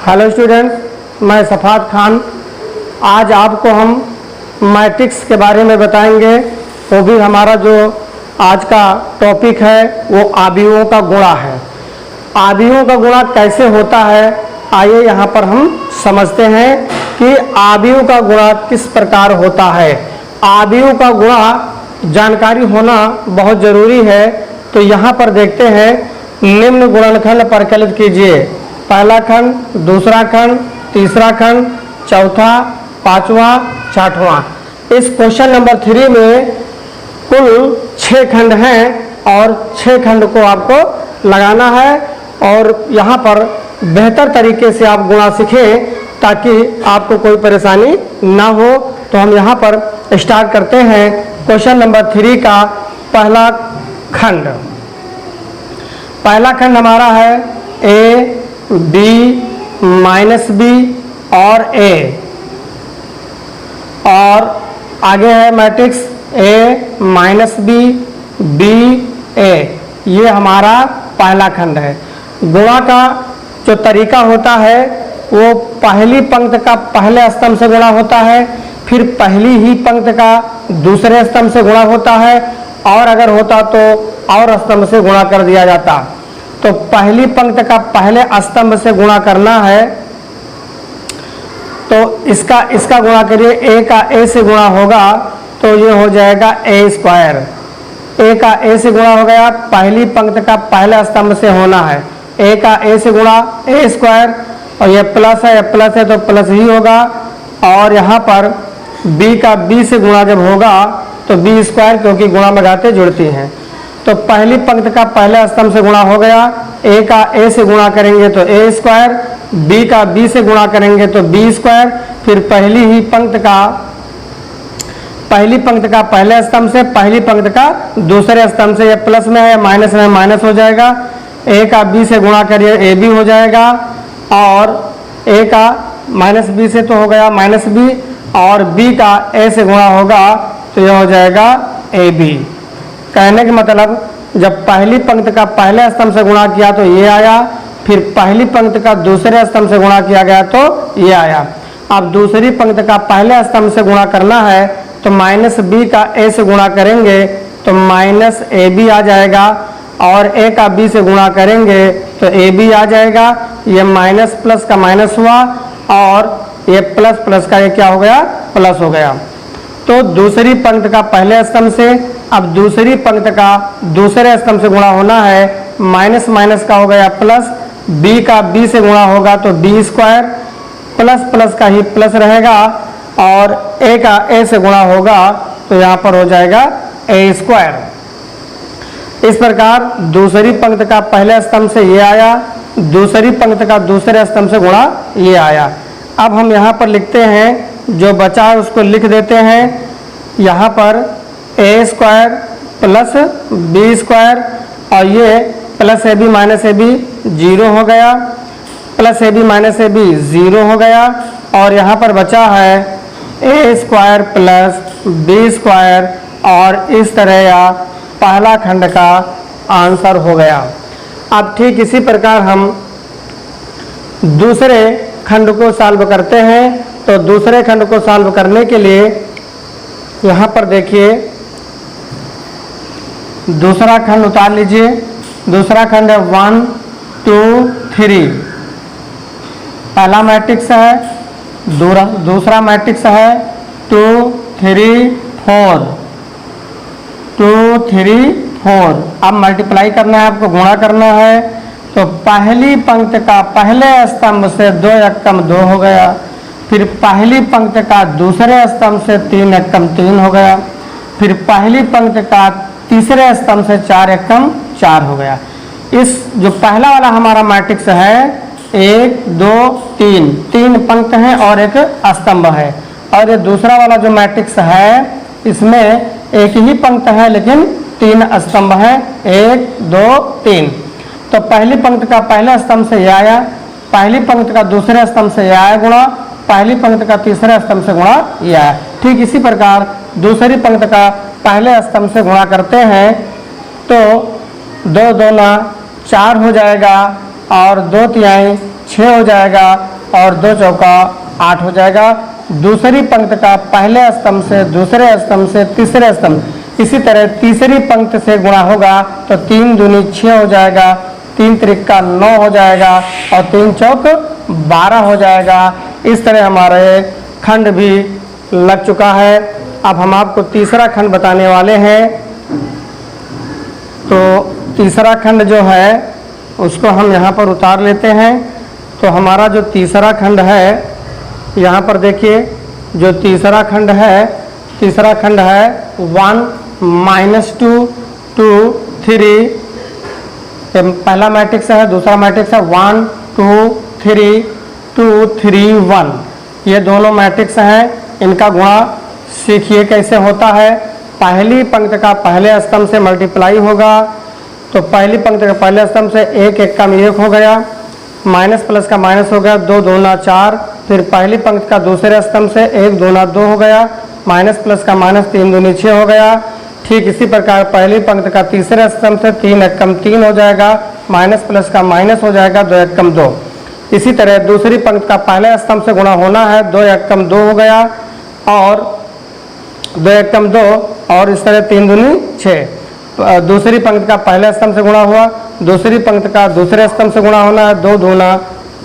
Hello students, मैं सफात खान। आज आपको हम मैट्रिक्स के बारे में बताएंगे। वो भी हमारा जो आज का टॉपिक है वो आव्यूहों का गुणा है। आव्यूहों का गुणा कैसे होता है, आइए यहाँ पर हम समझते हैं कि आव्यूह का गुणा किस प्रकार होता है। आव्यूह का गुणा जानकारी होना बहुत ज़रूरी है। तो यहाँ पर देखते हैं, निम्न गुणनखंड परिकलित कीजिए। पहला खंड, दूसरा खंड, तीसरा खंड, चौथा, पांचवा, छठवां। इस क्वेश्चन नंबर 3 में कुल 6 खंड हैं और 6 खंड को आपको लगाना है और यहाँ पर बेहतर तरीके से आप गुणा सीखें ताकि आपको कोई परेशानी ना हो। तो हम यहाँ पर स्टार्ट करते हैं क्वेश्चन नंबर 3 का पहला खंड। पहला खंड हमारा है ए बी माइनस बी और ए, और आगे है matrix A minus B B A. ये हमारा पहला खंड है। गुणा का जो तरीका होता है वो पहली पंक्ति का पहले स्तंभ से गुणा होता है, फिर पहली ही पंक्ति का दूसरे स्तंभ से गुणा होता है, और अगर होता तो और स्तंभ से गुणा कर दिया जाता। तो पहली पंक्ति का पहले स्तंभ से गुणा करना है, तो इसका गुणा करिए। ए का ए से गुणा होगा तो ये हो जाएगा ए स्क्वायर। ए का ए से गुणा हो गया, पहली पंक्ति का पहले स्तंभ से होना है। ए का ए से गुणा ए स्क्वायर, और ये प्लस है तो प्लस ही होगा। और यहाँ पर बी का बी से गुणा जब होगा तो बी स्क्वायर, क्योंकि गुणा में घातें जुड़ती हैं। तो पहली पंक्ति का पहले स्तंभ से गुणा हो गया। ए का ए से गुणा करेंगे तो ए स्क्वायर, बी का बी से गुणा करेंगे तो बी स्क्वायर, फिर पहली पंक्ति का पहले स्तंभ से पहली पंक्ति का दूसरे स्तंभ से, ये प्लस में है माइनस में, माइनस हो जाएगा। ए का बी से गुणा करिए ए बी हो जाएगा, और ए का माइनस बी से तो हो गया माइनस बी, और बी का ए से गुणा होगा तो यह हो जाएगा ए बी। कहने का मतलब, जब पहली पंक्ति का पहले स्तंभ से गुणा किया तो ये आया, फिर पहली पंक्ति का दूसरे स्तंभ से गुणा किया गया तो ये आया। अब दूसरी पंक्ति का पहले स्तंभ से गुणा करना है तो माइनस बी का ए से गुणा करेंगे तो माइनस ए बी आ जाएगा, और ए का बी से गुणा करेंगे तो ए बी आ जाएगा। ये माइनस प्लस का माइनस हुआ, और ये प्लस प्लस का ये क्या हो गया, प्लस हो गया। तो दूसरी पंक्ति का पहले स्तंभ से, अब दूसरी पंक्ति का दूसरे स्तंभ से गुणा होना है। माइनस माइनस का हो गया प्लस, बी का बी से गुणा होगा तो बी स्क्वायर, प्लस प्लस का ही प्लस रहेगा, और ए का ए से गुणा होगा तो यहाँ पर हो जाएगा ए स्क्वायर। इस प्रकार दूसरी पंक्ति का पहले स्तंभ से ये आया, दूसरी पंक्ति का दूसरे स्तंभ से गुणा ये आया। अब हम यहाँ पर लिखते हैं, जो बचा है उसको लिख देते हैं। यहाँ पर A square plus B square, और ये plus A B minus A B 0 हो गया, plus A B minus A B 0 हो गया, और यहाँ पर बचा है A square plus B square, और इस तरह या पहला खंड का आंसर हो गया। अब ठीक इसी प्रकार हम दूसरे खंड को सॉल्व करते हैं। तो दूसरे खंड को सॉल्व करने के लिए यहाँ पर देखिए, दूसरा खंड उतार लीजिए। दूसरा खंड है 1 2 3। पहला मैट्रिक्स है, दूसरा मैट्रिक्स है 2 3 4 2 3 4। अब मल्टीप्लाई करना है, आपको गुणा करना है। तो पहली पंक्ति का पहले स्तंभ से 2 एकम 2 हो गया, फिर पहली पंक्ति का दूसरे स्तंभ से 3 एकम 3 हो गया, फिर पहली पंक्ति का तीसरे स्तंभ से 4 एकम 4 हो गया। इस जो पहला वाला हमारा मैट्रिक्स है 1 2 3, 3 पंक्ति हैं और एक स्तंभ है, और ये दूसरा वाला जो मैट्रिक्स है इसमें एक ही पंक्ति है लेकिन 3 स्तंभ हैं, 1 2 3। तो पहली पंक्ति का पहले स्तंभ से यह आया, पहली पंक्ति का दूसरे स्तंभ से यह आया गुणा, पहली पंक्ति का तीसरे स्तंभ से गुणा यह आया। ठीक इसी प्रकार दूसरी पंक्ति का पहले स्तंभ से गुणा करते हैं तो 2 2 4 हो जाएगा, और 2 तिहाई 6 हो जाएगा, और 2 चौका 8 हो जाएगा। दूसरी पंक्ति का पहले स्तंभ से दूसरे स्तंभ से तीसरे स्तंभ, इसी तरह तीसरी पंक्ति से गुणा होगा तो 3 दूनी 6 हो जाएगा, 3 त्रिका 9 हो जाएगा और 3 चौक 12 हो जाएगा। इस तरह हमारे खंड भी लग चुका है। अब हम आपको तीसरा खंड बताने वाले हैं। तो तीसरा खंड जो है उसको हम यहाँ पर उतार लेते हैं। तो हमारा जो तीसरा खंड है, यहाँ पर देखिए जो तीसरा खंड है 1 -2 2 3, पहला मैट्रिक्स है, दूसरा मैट्रिक्स है 1 2 3 2 3 1। ये दोनों मैट्रिक्स हैं, इनका गुणा सीखिए कैसे होता है। पहली पंक्ति का पहले स्तंभ से मल्टीप्लाई होगा, तो पहली पंक्ति का पहले स्तंभ से 1 1 कम 1 हो गया, माइनस प्लस का माइनस हो गया, 2 दूना 4। फिर पहली पंक्ति का दूसरे स्तंभ से 1 दूना 2 हो गया, माइनस प्लस का माइनस, 3 दूनी 6 हो गया। ठीक इसी प्रकार पहली पंक्ति का तीसरे स्तंभ से 3 1 कम 3 हो जाएगा, माइनस प्लस का माइनस हो जाएगा, 2 1 कम 2। इसी तरह दूसरी पंक्ति का पहले स्तंभ से गुणा होना है, 2 1 कम 2 हो गया और 2 1 कम 2 और इस तरह 3 दूनी 6। दूसरी पंक्ति का पहले स्तंभ से गुणा हुआ, दूसरी पंक्ति का दूसरे स्तंभ से गुणा होना है, 2 दूना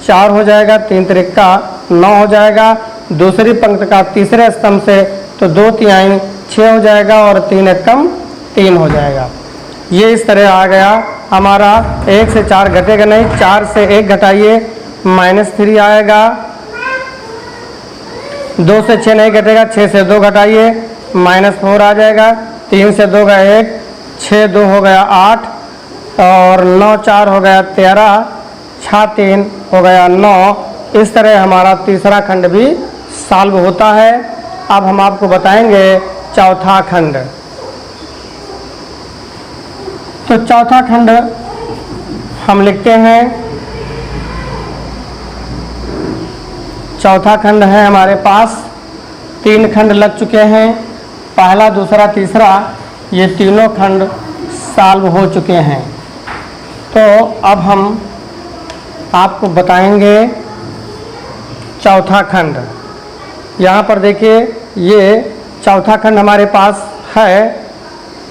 4 हो जाएगा, 3 त्रिका 9 हो जाएगा। दूसरी पंक्ति का तीसरे स्तंभ से तो 2 तिहाई 6 हो जाएगा और 3 1 कम 3 हो जाएगा। ये इस तरह आ गया हमारा। 1 से 4 घटेगा नहीं, 4 से 1 घटाइए -3 आएगा। 2 से 6 नहीं घटेगा, 6 से 2 घटाइए -4 आ जाएगा। 3 से 2 गया 1, 6 2 हो गया 8 और 9 4 हो गया 13, 6 3 हो गया 9। इस तरह हमारा तीसरा खंड भी सॉल्व होता है। अब हम आपको बताएंगे चौथा खंड। तो चौथा खंड हम लिखते हैं, चौथा खंड है हमारे पास 3 खंड लग चुके हैं। पहला दूसरा तीसरा ये तीनों खंड सॉल्व हो चुके हैं। तो अब हम आपको बताएंगे चौथा खंड। यहाँ पर देखिए ये चौथा खंड हमारे पास है,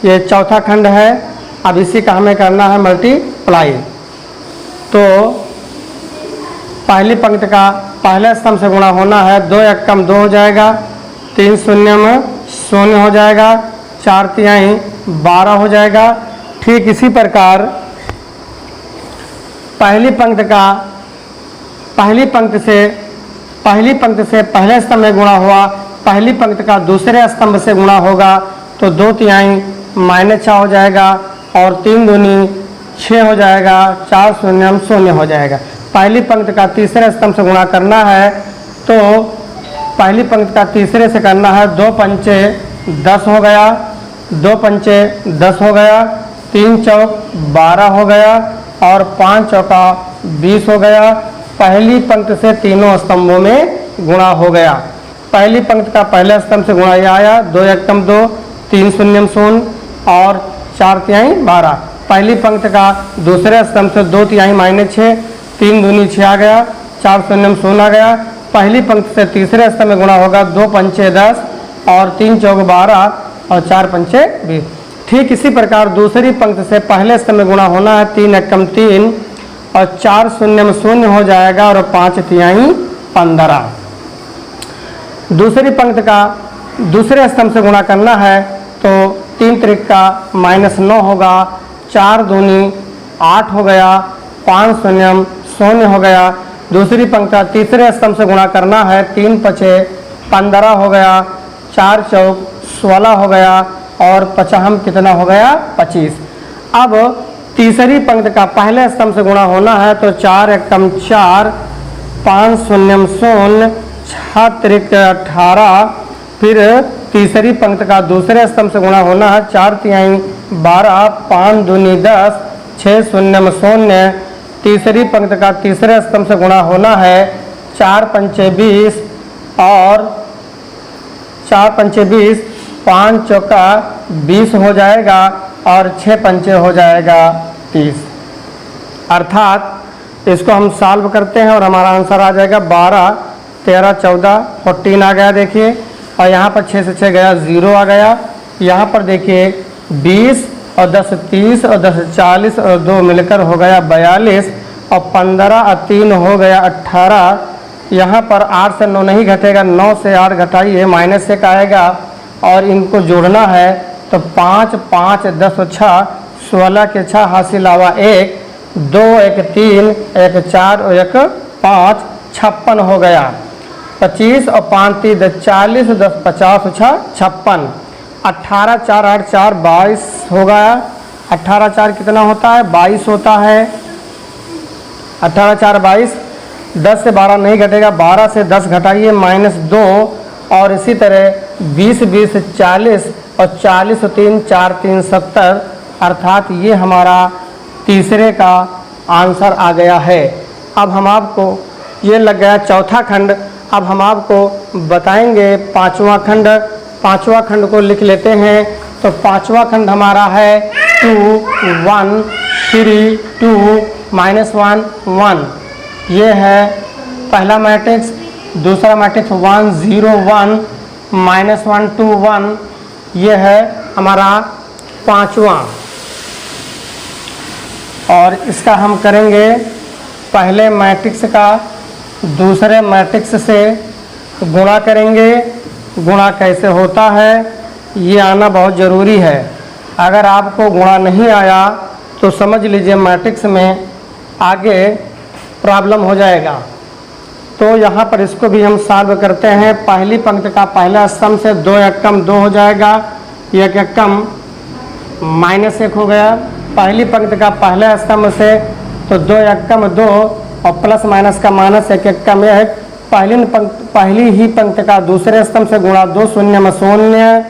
ये चौथा खंड है। अब इसी का हमें करना है मल्टीप्लाई। तो पहली पंक्ति का पहले स्तंभ से गुणा होना है, 2 1 कम 2 हो जाएगा, 3 शून्य में 0 हो जाएगा, 4 तिहाई 12 हो जाएगा। ठीक इसी प्रकार पहली पंक्ति से पहले स्तंभ में गुणा हुआ, पहली पंक्ति का दूसरे स्तंभ से गुणा होगा तो 2 तिहाई -6 हो जाएगा और 3 दूनी 6 हो जाएगा, 4 शून्य में 0 हो जाएगा। पहली पंक्ति का तीसरे स्तंभ से गुणा करना है, तो पहली पंक्ति का तीसरे से करना है, 2 पंचे 10 हो गया, 2 पंचे 10 हो गया, 3 चौक 12 हो गया और 5 चौका 20 हो गया। पहली पंक्ति से तीनों स्तंभों में गुणा हो गया। पहली पंक्ति का पहले स्तंभ से गुणा ये आया, 2 1 कम 2, 3 शून्य में 0 और 4 तिहाई 12। पहली पंक्ति का दूसरे स्तंभ से 2 तिहाई -6, 3 दूनी 6 आ गया, 4 शून्य में 0 आ गया। पहली पंक्ति से तीसरे स्तंभ में गुणा होगा, 2 पंचे 10 और 3 चौक 12 और 4 पंचे 20। ठीक इसी प्रकार दूसरी पंक्ति से पहले स्तंभ में गुणा होना है, 3 1 कम 3 और 4 शून्य में 0 हो जाएगा और 5 तिहाई 15। दूसरी पंक्ति का दूसरे स्तंभ से गुणा करना है, तो 3 त्रिका -9 होगा, 4 दूनी 8 हो गया, 5 शून्य 0 हो गया। दूसरी पंक्ति का तीसरे स्तंभ से गुणा करना है, 3 पचे 15 हो गया, 4 चौक 16 हो गया और 50 कितना हो गया 25। अब तीसरी पंक्ति का पहले स्तंभ से गुणा होना है, तो 4 1 कम 4, 5 शून्य 0, 6 त्रिक 18। फिर तीसरी पंक्ति का दूसरे स्तंभ से गुणा होना है, 4 तिहाई 12, 5 दूनी 10, 6 शून्य 0। तीसरी पंक्ति का तीसरे स्तंभ से गुणा होना है, 4 पंचे 20 और 4 पंचे 20, 5 चौका 20 हो जाएगा और 6 पंचे हो जाएगा 30। अर्थात इसको हम सॉल्व करते हैं और हमारा आंसर आ जाएगा 12, 13, 14, 14 आ गया देखिए। और यहाँ पर 6 से 6 गया 0 आ गया। यहाँ पर देखिए 20 और 10 30 और 10 40 और 2 मिलकर हो गया 42 और 15 और 3 हो गया 18। यहाँ पर 8 से 9 नहीं घटेगा, 9 से 8 घटाइए -1 आएगा और इनको जोड़ना है तो 5 5 10 और 6 16 के 6 हासिल आवा 1 2 1 3 1 4 और 1 5 56 हो गया। 25 और 5 3 10 40 10 50 6 56। 18 4 8 4 22 हो गया। 18 4 कितना होता है? 22 होता है। 18 4 22। 10 से 12 नहीं घटेगा, 12 से 10 घटाइए -2 और इसी तरह 20 20 40 और 40 और 3 4 3 70 अर्थात ये हमारा तीसरे का आंसर आ गया है। अब हम आपको ये लग गया चौथा खंड। अब हम आपको बताएंगे पांचवा खंड। पांचवा खंड को लिख लेते हैं। तो पांचवा खंड हमारा है 2 1 3 2 -1 1। ये है पहला मैट्रिक्स। दूसरा मैट्रिक्स 1 0 1 -1 2 1। ये है हमारा पांचवा। और इसका हम करेंगे पहले मैट्रिक्स का दूसरे मैट्रिक्स से गुणा करेंगे। गुणा कैसे होता है ये आना बहुत ज़रूरी है। अगर आपको गुणा नहीं आया तो समझ लीजिए मैट्रिक्स में आगे प्रॉब्लम हो जाएगा। तो यहाँ पर इसको भी हम सॉल्व करते हैं। पहली पंक्ति का पहला स्तंभ से 2 एकम 2 हो जाएगा। 1 एकम -1 हो गया। पहली पंक्ति का पहला स्तंभ से तो 2 एकम 2 और प्लस माइनस का माइनस 1 एकम 1। पहली ही पंक्ति का दूसरे स्तंभ से गुणा 2 शून्य में 0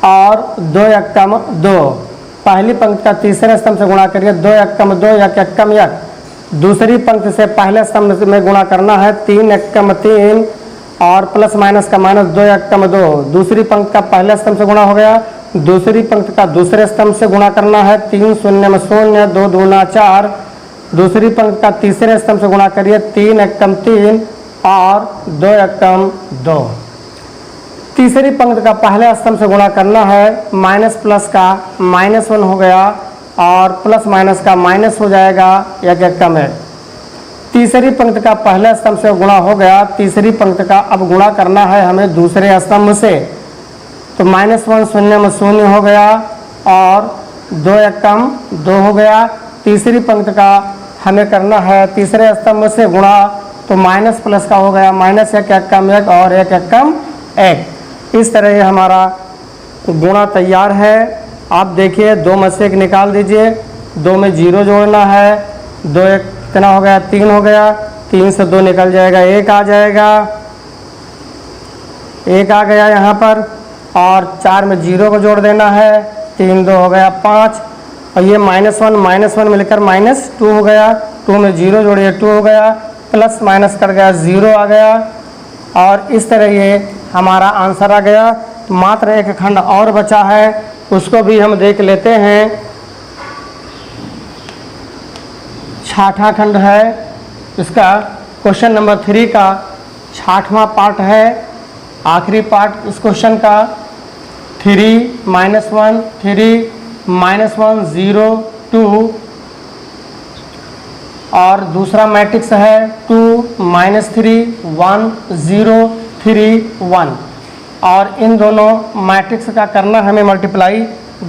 और 2 एकम 2। पहली पंक्ति का तीसरे स्तंभ से गुणा करिए 2 एकम 2 1 एकम 1। दूसरी पंक्ति से पहले स्तंभ में गुणा करना है 3 एकम 3 और प्लस माइनस का माइनस 2 एकम 2। दूसरी पंक्ति का पहले स्तंभ से गुणा हो गया। दूसरी पंक्ति का दूसरे स्तंभ से गुणा करना है 3 शून्य में 0 2 दूना 4। दूसरी पंक्ति का तीसरे स्तंभ से गुणा करिए 3 एकम 3 और 2 एकम 2। तीसरी पंक्ति का पहले स्तंभ से गुणा करना है माइनस प्लस का -1 हो गया और प्लस माइनस का माइनस हो जाएगा 1 एकम 1। तीसरी पंक्ति का पहले स्तंभ से गुणा हो गया। तीसरी पंक्ति का अब गुणा करना है हमें दूसरे स्तंभ से। तो -1 शून्य में 0 हो गया और 2 एकम 2 हो गया। तीसरी पंक्ति का हमें करना है तीसरे स्तंभ से गुणा। तो माइनस प्लस का हो गया -1 एकम 1 और 1 एकम 1। इस तरह ये हमारा गुणा तैयार है। आप देखिए 2 में से 1 निकाल दीजिए। 2 में 0 जोड़ना है। 2 1 कितना हो गया? 3 हो गया। 3 से 2 निकल जाएगा, 1 आ जाएगा। 1 आ गया यहाँ पर। और 4 में 0 को जोड़ देना है। 3 2 हो गया 5 और ये -1 मिलकर -2 हो गया। 2 में 0 जोड़िए 2 हो गया। प्लस माइनस कर गया 0 आ गया। और इस तरह ये हमारा आंसर आ गया। मात्र एक खंड और बचा है, उसको भी हम देख लेते हैं। छठा खंड है। इसका क्वेश्चन नंबर 3 का 6वां पार्ट है, आखिरी पार्ट इस क्वेश्चन का। 3 -1 3 -1 0 2 और दूसरा मैट्रिक्स है 2 -3 1 0 3 1। और इन दोनों मैट्रिक्स का करना हमें मल्टीप्लाई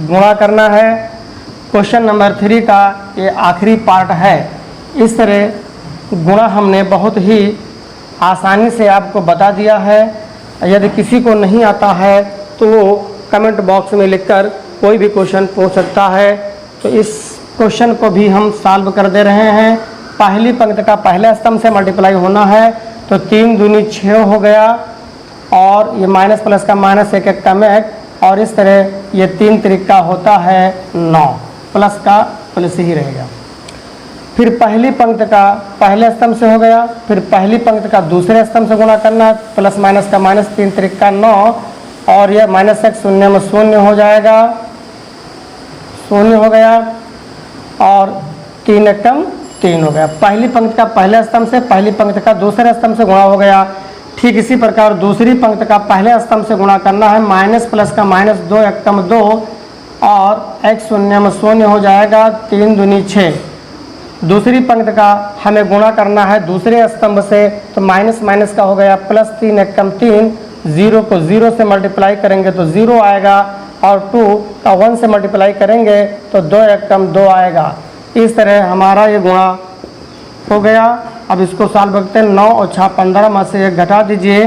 गुणा करना है। क्वेश्चन नंबर 3 का ये आखिरी पार्ट है। इस तरह गुणा हमने बहुत ही आसानी से आपको बता दिया है। यदि किसी को नहीं आता है तो वो कमेंट बॉक्स में लिखकर कोई भी क्वेश्चन पूछ सकता है। तो इस क्वेश्चन को भी हम सॉल्व कर दे रहे हैं। पहली पंक्ति का पहले स्तंभ से मल्टीप्लाई होना है। तो 3 दूनी 6 हो गया और ये माइनस प्लस का माइनस 1 एकम 1 और इस तरह ये 3 तरीका होता है 9। प्लस का प्लस ही रहेगा। फिर पहली पंक्ति का पहले स्तंभ से हो गया। फिर पहली पंक्ति का दूसरे स्तंभ से गुणा करना है। प्लस माइनस का माइनस 3 तरीका 9 और यह -1 शून्य में 0 हो जाएगा। 0 हो गया और 3 एकम 3 हो गया। पहली पंक्ति का पहले स्तंभ से पहली पंक्ति का दूसरे स्तंभ से गुणा हो गया। ठीक इसी प्रकार दूसरी पंक्ति का पहले स्तंभ से गुणा करना है। माइनस प्लस का माइनस 2 एकम 2 और x शून्य में शून्य हो जाएगा, 3 दूनी 6। दूसरी पंक्ति का हमें गुणा करना है दूसरे स्तंभ से, तो माइनस माइनस का हो गया प्लस 3 एकम 3, 0 को 0 से मल्टीप्लाई करेंगे तो 0 आएगा और 2 का 1 से मल्टीप्लाई करेंगे तो 2 एकम 2 आएगा। इस तरह हमारा ये गुणा हो गया। अब इसको सॉल्व करते हैं। 9 और 6 15 में से 1 घटा दीजिए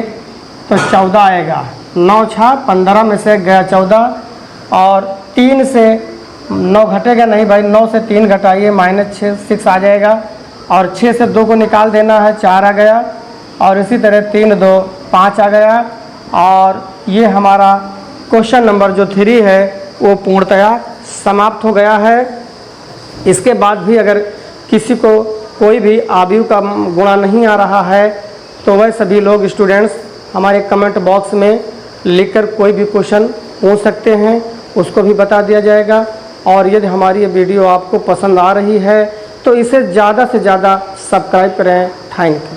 तो 14 आएगा। 9 6 15 में से 1 गया 14 और 3 से 9 घटेगा नहीं भाई, 9 से 3 घटाइए माइनस 6 आ जाएगा और 6 से 2 को निकाल देना है, 4 आ गया और इसी तरह 3 2 5 आ गया। और ये हमारा क्वेश्चन नंबर जो 3 है वो पूर्णतया समाप्त हो गया है। इसके बाद भी अगर किसी को कोई भी आव्यूह का गुणा नहीं आ रहा है तो वह सभी लोग स्टूडेंट्स हमारे कमेंट बॉक्स में लिखकर कोई भी क्वेश्चन पूछ सकते हैं, उसको भी बता दिया जाएगा। और यदि हमारी ये वीडियो आपको पसंद आ रही है तो इसे ज़्यादा से ज़्यादा सब्सक्राइब करें। Thank you.